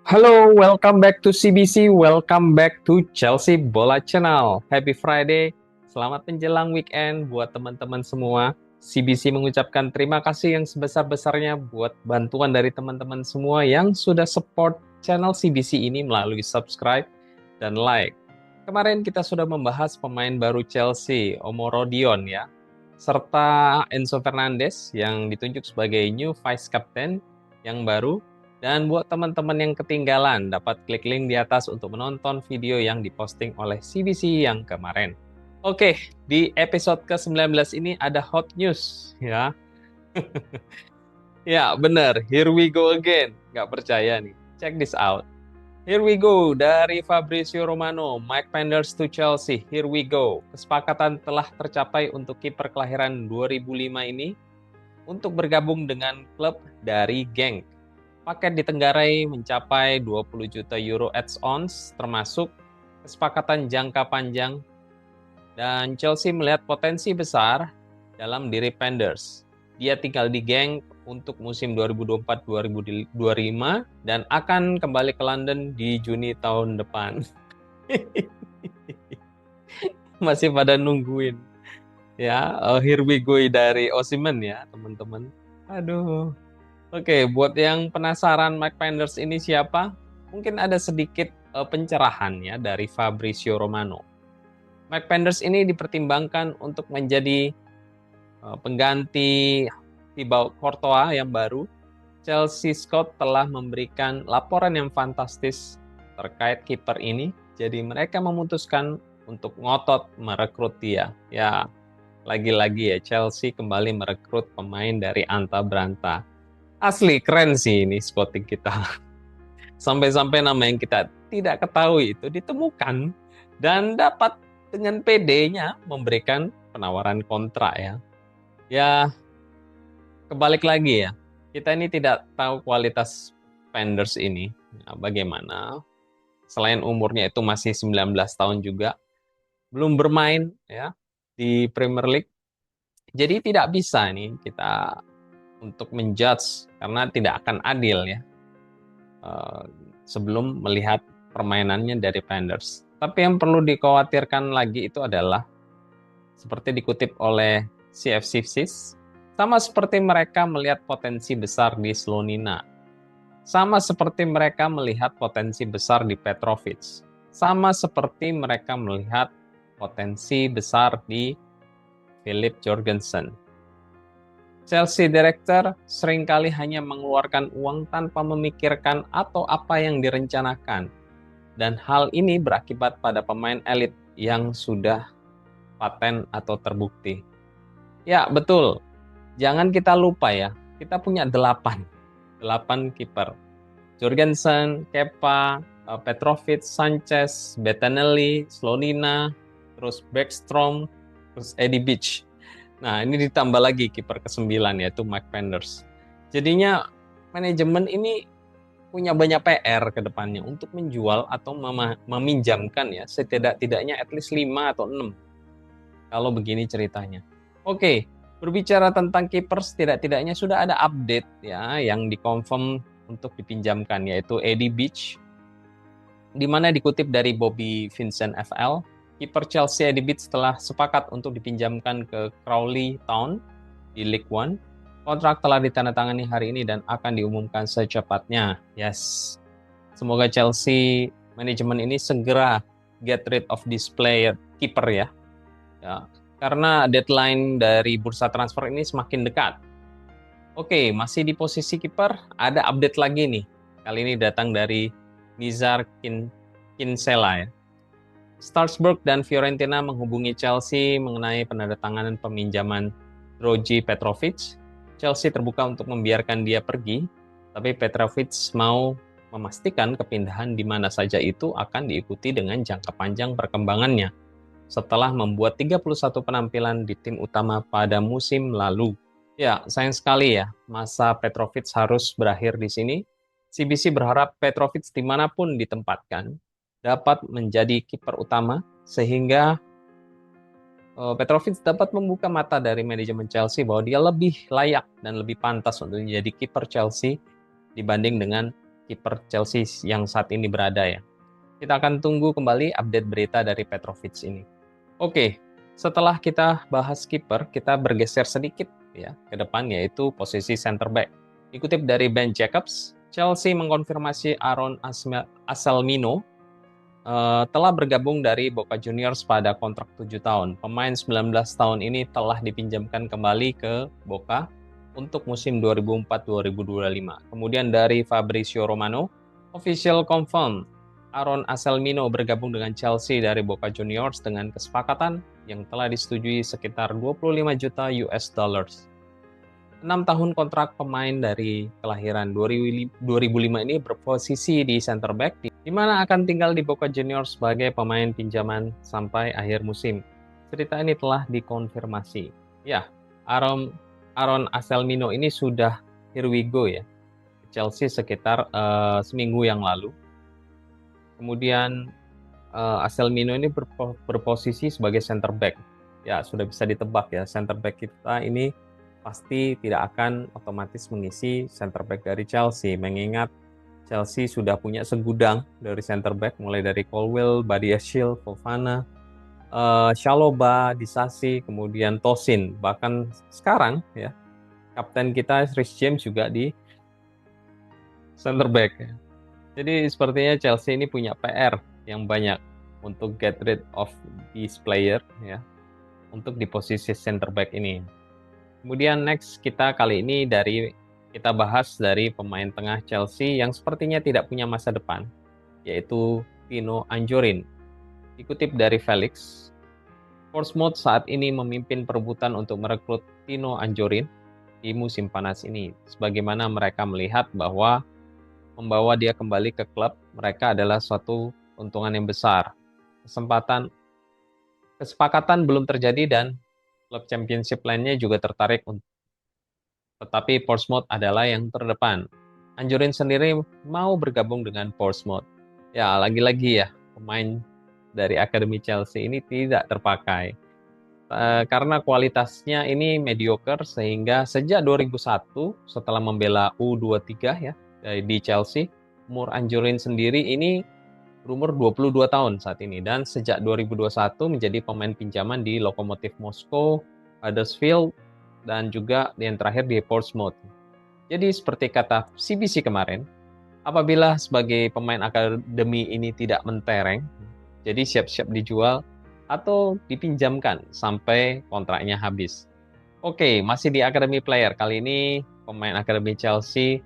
Halo, welcome back to CBC, welcome back to Chelsea Bola Channel. Happy Friday, selamat menjelang weekend buat teman-teman semua. CBC mengucapkan terima kasih yang sebesar-besarnya buat bantuan dari teman-teman semua yang sudah support channel CBC ini melalui subscribe dan like. Kemarin kita sudah membahas pemain baru Chelsea, Omorodion ya, serta Enzo Fernandez yang ditunjuk sebagai new vice captain yang baru. Dan buat teman-teman yang ketinggalan, dapat klik link di atas untuk menonton video yang diposting oleh CBC yang kemarin. Oke, di episode ke-19 ini ada hot news ya. Ya, benar. Here we go again. Nggak percaya nih. Check this out. Here we go, dari Fabrizio Romano, Mike Penders to Chelsea. Here we go. Kesepakatan telah tercapai untuk kiper kelahiran 2005 ini untuk bergabung dengan klub dari Genk. Paket ditenggarai mencapai 20 juta euro add-ons, termasuk kesepakatan jangka panjang. Dan Chelsea melihat potensi besar dalam diri Penders. Dia tinggal di Genk untuk musim 2024-2025 dan akan kembali ke London di Juni tahun depan. Masih pada nungguin. Ya, here we go dari Osimhen ya, teman-teman. Aduh. Oke, buat yang penasaran Mike Penders ini siapa? Mungkin ada sedikit pencerahan ya dari Fabrizio Romano. Mike Penders ini dipertimbangkan untuk menjadi pengganti Thibaut Courtois yang baru. Chelsea Scout telah memberikan laporan yang fantastis terkait kiper ini. Jadi mereka memutuskan untuk ngotot merekrut dia. Ya, lagi-lagi ya Chelsea kembali merekrut pemain dari Anta Branta. Asli keren sih ini scouting kita. Sampai-sampai nama yang kita tidak ketahui itu ditemukan dan dapat dengan PD-nya memberikan penawaran kontrak ya. Ya, kebalik lagi ya. Kita ini tidak tahu kualitas Penders ini. Nah, bagaimana? Selain umurnya itu masih 19 tahun juga, belum bermain ya di Premier League. Jadi tidak bisa nih kita untuk menjudge karena tidak akan adil ya sebelum melihat permainannya dari Penders. Tapi yang perlu dikhawatirkan lagi itu adalah seperti dikutip oleh CFC6, sama seperti mereka melihat potensi besar di Slonina, sama seperti mereka melihat potensi besar di Petrovic, sama seperti mereka melihat potensi besar di Philip Jorgensen. Chelsea Director seringkali hanya mengeluarkan uang tanpa memikirkan atau apa yang direncanakan. Dan hal ini berakibat pada pemain elit yang sudah paten atau terbukti. Ya, betul. Jangan kita lupa ya, kita punya 8 kiper. Jorgensen, Kepa, Petrovic, Sanchez, Bettinelli, Slonina, terus Bergstrom, terus Eddie Beach. Nah, ini ditambah lagi kiper ke-9 yaitu Mike Penders. Jadinya manajemen ini punya banyak PR ke depannya untuk menjual atau meminjamkan ya setidak-tidaknya at least 5 atau 6. Kalau begini ceritanya. Oke, berbicara tentang kiper setidak-tidaknya sudah ada update ya yang dikonfirm untuk dipinjamkan yaitu Eddie Beach, di mana dikutip dari Bobby Vincent FL, kiper Chelsea Eddie Beach telah sepakat untuk dipinjamkan ke Crawley Town di League One. Kontrak telah ditandatangani hari ini dan akan diumumkan secepatnya. Yes, semoga Chelsea manajemen ini segera get rid of this player kiper ya. Karena deadline dari bursa transfer ini semakin dekat. Oke, masih di posisi kiper, ada update lagi nih. Kali ini datang dari Nizar Kinsella ya. Strasbourg dan Fiorentina menghubungi Chelsea mengenai penandatanganan peminjaman Rogi Petrovic. Chelsea terbuka untuk membiarkan dia pergi, tapi Petrovic mau memastikan kepindahan di mana saja itu akan diikuti dengan jangka panjang perkembangannya setelah membuat 31 penampilan di tim utama pada musim lalu. Ya, sayang sekali ya, masa Petrovic harus berakhir di sini. CBC berharap Petrovic dimanapun ditempatkan dapat menjadi kiper utama sehingga Petrovic dapat membuka mata dari manajemen Chelsea bahwa dia lebih layak dan lebih pantas untuk menjadi kiper Chelsea dibanding dengan kiper Chelsea yang saat ini berada ya. Kita akan tunggu kembali update berita dari Petrovic ini. Oke, setelah kita bahas kiper, kita bergeser sedikit ya ke depan, yaitu posisi center back. Dikutip dari Ben Jacobs, Chelsea mengkonfirmasi Aaron Anselmino telah bergabung dari Boca Juniors pada kontrak 7 tahun. Pemain 19 tahun ini telah dipinjamkan kembali ke Boca untuk musim 2004-2025. Kemudian dari Fabrizio Romano, official confirm Aaron Anselmino bergabung dengan Chelsea dari Boca Juniors dengan kesepakatan yang telah disetujui sekitar 25 juta US dollars. 6 tahun kontrak pemain dari kelahiran 2005 ini berposisi di center back, di mana akan tinggal di Boca Juniors sebagai pemain pinjaman sampai akhir musim. Cerita ini telah dikonfirmasi. Ya, Aaron Anselmino ini sudah here we go ya. Chelsea sekitar seminggu yang lalu. Kemudian Anselmino ini berposisi sebagai center back. Ya, sudah bisa ditebak ya, center back kita ini pasti tidak akan otomatis mengisi center back dari Chelsea, mengingat Chelsea sudah punya segudang dari center back, mulai dari Colwill, Badiashile, Fofana, Chalobah, Disasi, kemudian Tosin. Bahkan sekarang ya, kapten kita Reece James juga di center back. Jadi sepertinya Chelsea ini punya PR yang banyak untuk get rid of this player ya, untuk di posisi center back ini. Kemudian next kita kali ini kita bahas dari pemain tengah Chelsea yang sepertinya tidak punya masa depan, yaitu Tino Anjorin. Dikutip dari Felix, Portsmouth saat ini memimpin perebutan untuk merekrut Tino Anjorin di musim panas ini. Sebagaimana mereka melihat bahwa membawa dia kembali ke klub mereka adalah suatu keuntungan yang besar. Kesepakatan belum terjadi dan klub championship lainnya juga tertarik, tetapi Portsmouth adalah yang terdepan. Anjorin sendiri mau bergabung dengan Portsmouth. Ya, lagi-lagi ya, pemain dari Akademi Chelsea ini tidak terpakai. Karena kualitasnya ini mediocre, sehingga sejak 2001 setelah membela U23 ya, di Chelsea, umur Anjorin sendiri ini berumur 22 tahun saat ini, dan sejak 2021 menjadi pemain pinjaman di Lokomotiv Moskow, Huddersfield, dan juga yang terakhir di Portsmouth. Jadi seperti kata CBC kemarin, apabila sebagai pemain akademi ini tidak mentereng, jadi siap-siap dijual atau dipinjamkan sampai kontraknya habis. Oke, masih di Academy Player. Kali ini pemain Akademi Chelsea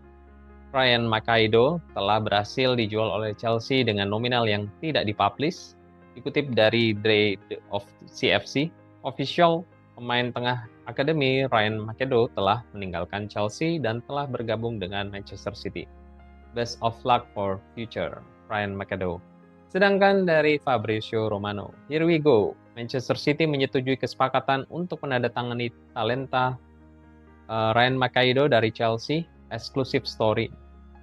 Ryan Makaido telah berhasil dijual oleh Chelsea dengan nominal yang tidak dipublish. Dikutip dari Trade of CFC, official pemain tengah Akademi Ryan Makaido telah meninggalkan Chelsea dan telah bergabung dengan Manchester City. Best of luck for future, Ryan Makaido. Sedangkan dari Fabrizio Romano, here we go. Manchester City menyetujui kesepakatan untuk menandatangani talenta Ryan Makaido dari Chelsea. Exclusive story.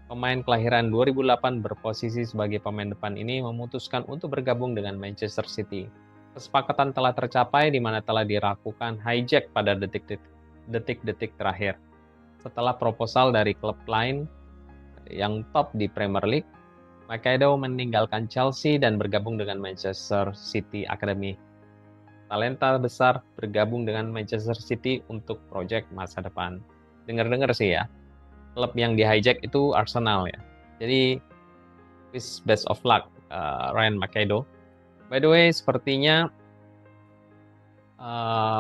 Pemain kelahiran 2008 berposisi sebagai pemain depan ini memutuskan untuk bergabung dengan Manchester City. Kesepakatan telah tercapai di mana telah dilakukan hijack pada detik-detik terakhir. Setelah proposal dari klub lain yang top di Premier League, Makaido meninggalkan Chelsea dan bergabung dengan Manchester City Academy. Talenta besar bergabung dengan Manchester City untuk proyek masa depan. Dengar-dengar sih ya, klub yang di hijack itu Arsenal ya. Jadi best of luck Ryan Makaido. By the way, sepertinya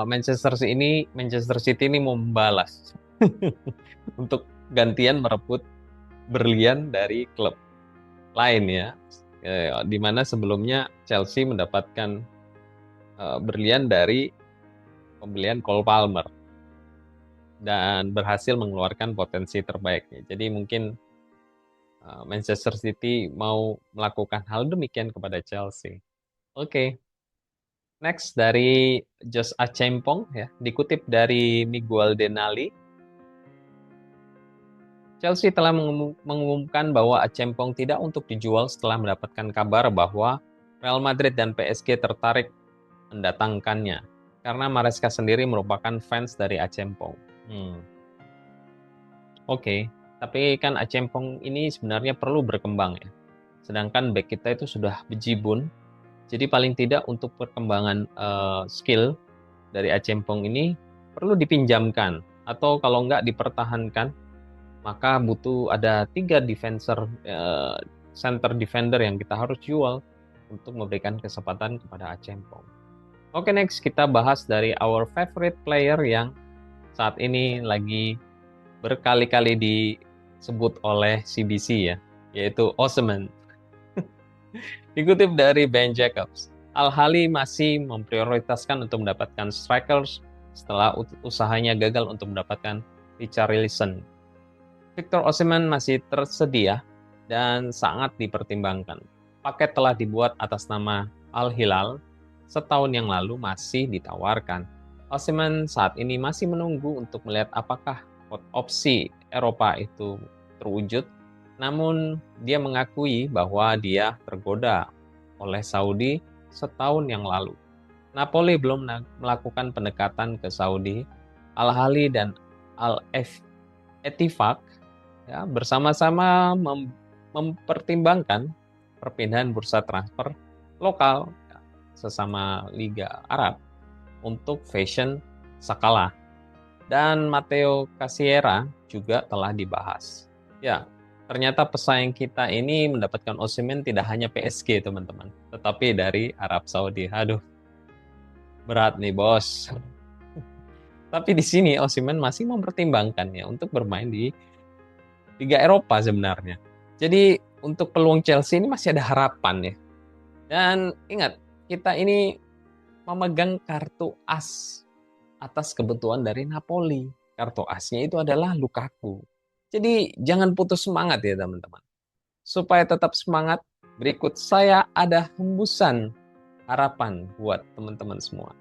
Manchester City ini mau membalas untuk gantian merebut berlian dari klub lain ya. Di mana sebelumnya Chelsea mendapatkan berlian dari pembelian Cole Palmer dan berhasil mengeluarkan potensi terbaiknya. Jadi mungkin Manchester City mau melakukan hal demikian kepada Chelsea. Oke. Next dari Josh Achempong ya, dikutip dari Miguel Denali. Chelsea telah mengumumkan bahwa Achempong tidak untuk dijual setelah mendapatkan kabar bahwa Real Madrid dan PSG tertarik mendatangkannya, karena Maresca sendiri merupakan fans dari Achempong. Oke. Tapi kan Acempong ini sebenarnya perlu berkembang ya. Sedangkan back kita itu sudah bejibun. Jadi paling tidak untuk perkembangan skill dari Acempong ini perlu dipinjamkan. Atau kalau nggak dipertahankan, maka butuh ada 3 center defender yang kita harus jual untuk memberikan kesempatan kepada Acempong. Oke, next kita bahas dari our favorite player yang saat ini lagi berkali-kali disebut oleh CBC ya, yaitu Osimhen. Dikutip dari Ben Jacobs, Al-Ahly masih memprioritaskan untuk mendapatkan strikers setelah usahanya gagal untuk mendapatkan Richarlison. Victor Osimhen masih tersedia dan sangat dipertimbangkan. Paket telah dibuat atas nama Al-Hilal setahun yang lalu masih ditawarkan. Osimhen saat ini masih menunggu untuk melihat apakah opsi Eropa itu terwujud, namun dia mengakui bahwa dia tergoda oleh Saudi setahun yang lalu. Napoli belum melakukan pendekatan ke Saudi. Al-Ahly dan Al-Ettifaq ya, bersama-sama mempertimbangkan perpindahan bursa transfer lokal ya, sesama Liga Arab untuk Fashion Sakala. Dan Matteo Cassiera juga telah dibahas. Ya, ternyata pesaing kita ini mendapatkan Osimhen tidak hanya PSG, teman-teman, tetapi dari Arab Saudi. Aduh, berat nih, bos. Tapi di sini Osimhen masih mempertimbangkannya untuk bermain di Liga Eropa sebenarnya. Jadi untuk peluang Chelsea ini masih ada harapan ya. Dan ingat, kita ini memegang kartu as atas kebutuhan dari Napoli. Kartu asnya itu adalah Lukaku. Jadi jangan putus semangat ya teman-teman. Supaya tetap semangat, berikut saya ada hembusan harapan buat teman-teman semua.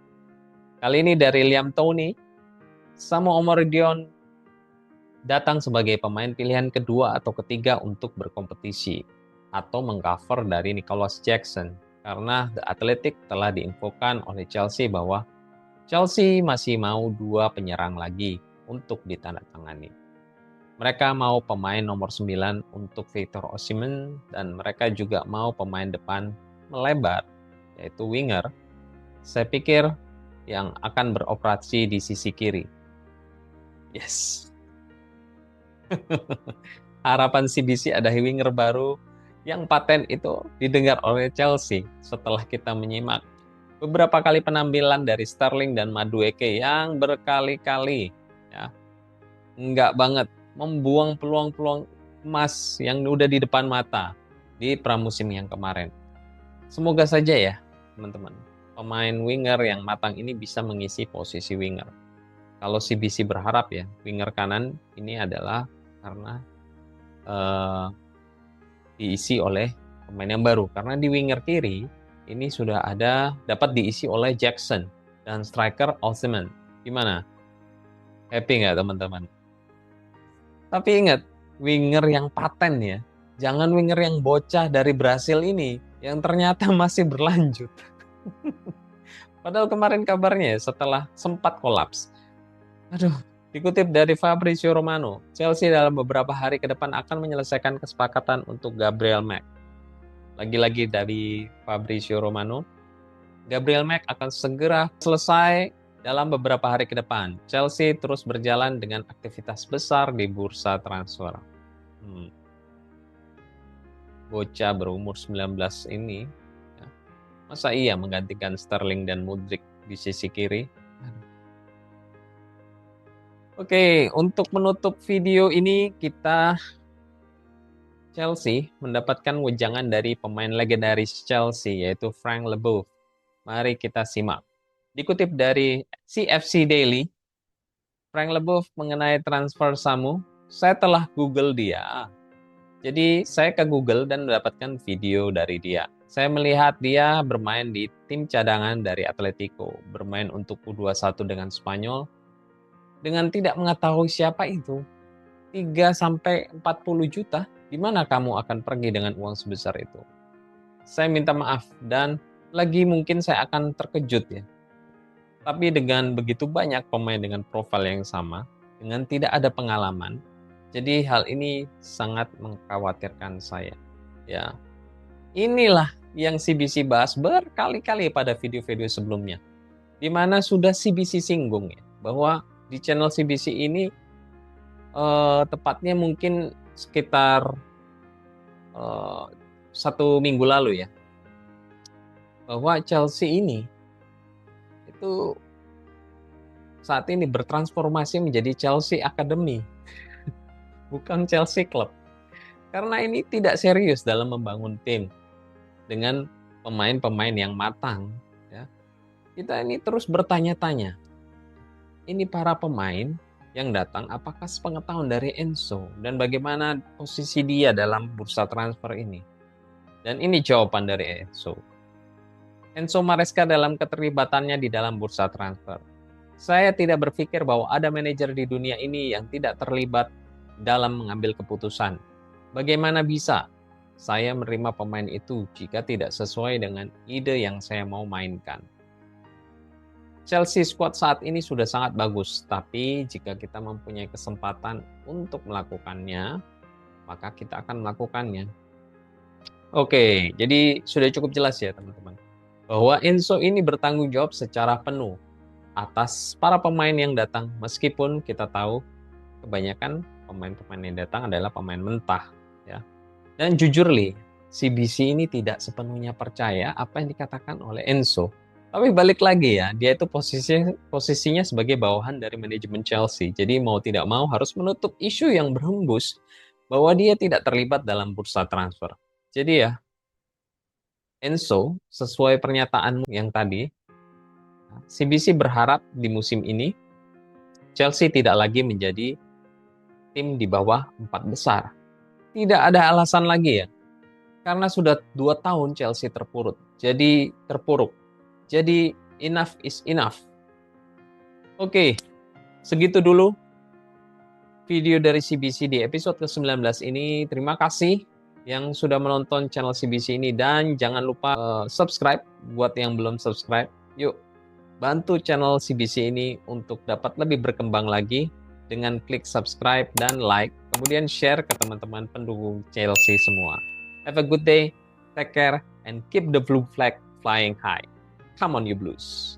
Kali ini dari Liam Tony, Samu Omorodion datang sebagai pemain pilihan kedua atau ketiga untuk berkompetisi atau mengcover dari Nicholas Jackson karena The Athletic telah diinfokan oleh Chelsea bahwa Chelsea masih mau 2 penyerang lagi untuk ditandatangani. Mereka mau pemain nomor 9 untuk Victor Osimhen dan mereka juga mau pemain depan melebar yaitu winger. Saya pikir yang akan beroperasi di sisi kiri. Yes. Harapan CBC ada winger baru yang paten itu didengar oleh Chelsea setelah kita menyimak beberapa kali penampilan dari Sterling dan Madueke yang berkali-kali ya enggak banget membuang peluang-peluang emas yang udah di depan mata di pramusim yang kemarin. Semoga saja ya teman-teman, pemain winger yang matang ini bisa mengisi posisi winger. Kalau CBC berharap ya winger kanan ini adalah karena diisi oleh pemain yang baru. Karena di winger kiri ini sudah dapat diisi oleh Jackson dan striker Osimhen. Gimana? Happy nggak teman-teman? Tapi ingat, winger yang paten ya. Jangan winger yang bocah dari Brasil ini yang ternyata masih berlanjut. Padahal kemarin kabarnya setelah sempat kolaps. Aduh, dikutip dari Fabrizio Romano, Chelsea dalam beberapa hari ke depan akan menyelesaikan kesepakatan untuk Gabriel Mac. Lagi-lagi dari Fabrizio Romano, Gabriel Mac akan segera selesai dalam beberapa hari ke depan. Chelsea terus berjalan dengan aktivitas besar di bursa transfer. Bocah berumur 19 ini, ya, masa iya menggantikan Sterling dan Mudryk di sisi kiri? Oke, untuk menutup video ini kita Chelsea mendapatkan wejangan dari pemain legendaris Chelsea yaitu Frank Leboeuf. Mari kita simak. Dikutip dari CFC Daily, Frank Leboeuf mengenai transfer Samu, saya telah Google dia. Jadi saya ke Google dan mendapatkan video dari dia. Saya melihat dia bermain di tim cadangan dari Atletico, bermain untuk U21 dengan Spanyol, dengan tidak mengetahui siapa itu. 3-40 juta, di mana kamu akan pergi dengan uang sebesar itu? Saya minta maaf dan lagi mungkin saya akan terkejut ya. Tapi dengan begitu banyak pemain dengan profil yang sama, dengan tidak ada pengalaman, Jadi hal ini sangat mengkhawatirkan saya. Ya, inilah yang CBC bahas berkali-kali pada video-video sebelumnya, di mana sudah CBC singgung ya, bahwa di channel CBC ini tepatnya mungkin sekitar 1 minggu lalu ya, bahwa Chelsea ini itu saat ini bertransformasi menjadi Chelsea Academy, bukan Chelsea Club. Karena ini tidak serius dalam membangun tim dengan pemain-pemain yang matang. Ya. Kita ini terus bertanya-tanya, ini para pemain yang datang apakah sepengetahuan dari Enzo dan bagaimana posisi dia dalam bursa transfer ini? Dan ini jawaban dari Enzo. Enzo Maresca dalam keterlibatannya di dalam bursa transfer. Saya tidak berpikir bahwa ada manajer di dunia ini yang tidak terlibat dalam mengambil keputusan. Bagaimana bisa saya menerima pemain itu jika tidak sesuai dengan ide yang saya mau mainkan? Chelsea squad saat ini sudah sangat bagus, tapi jika kita mempunyai kesempatan untuk melakukannya, maka kita akan melakukannya. Oke, jadi sudah cukup jelas ya teman-teman, bahwa Enzo ini bertanggung jawab secara penuh atas para pemain yang datang, meskipun kita tahu kebanyakan pemain-pemain yang datang adalah pemain mentah. Ya. Dan jujur Li, CBC ini tidak sepenuhnya percaya apa yang dikatakan oleh Enzo. Tapi balik lagi ya, dia itu posisinya sebagai bawahan dari manajemen Chelsea. Jadi mau tidak mau harus menutup isu yang berhembus bahwa dia tidak terlibat dalam bursa transfer. Jadi ya, Enzo, sesuai pernyataan yang tadi, CBC berharap di musim ini Chelsea tidak lagi menjadi tim di bawah 4 besar. Tidak ada alasan lagi ya, karena sudah 2 tahun Chelsea terpuruk. Jadi enough is enough. Oke, segitu dulu video dari CBC di episode ke-19 ini. Terima kasih yang sudah menonton channel CBC ini dan jangan lupa subscribe buat yang belum subscribe. Yuk, bantu channel CBC ini untuk dapat lebih berkembang lagi dengan klik subscribe dan like, kemudian share ke teman-teman pendukung Chelsea semua. Have a good day, take care, and keep the blue flag flying high. Come on, you Blues.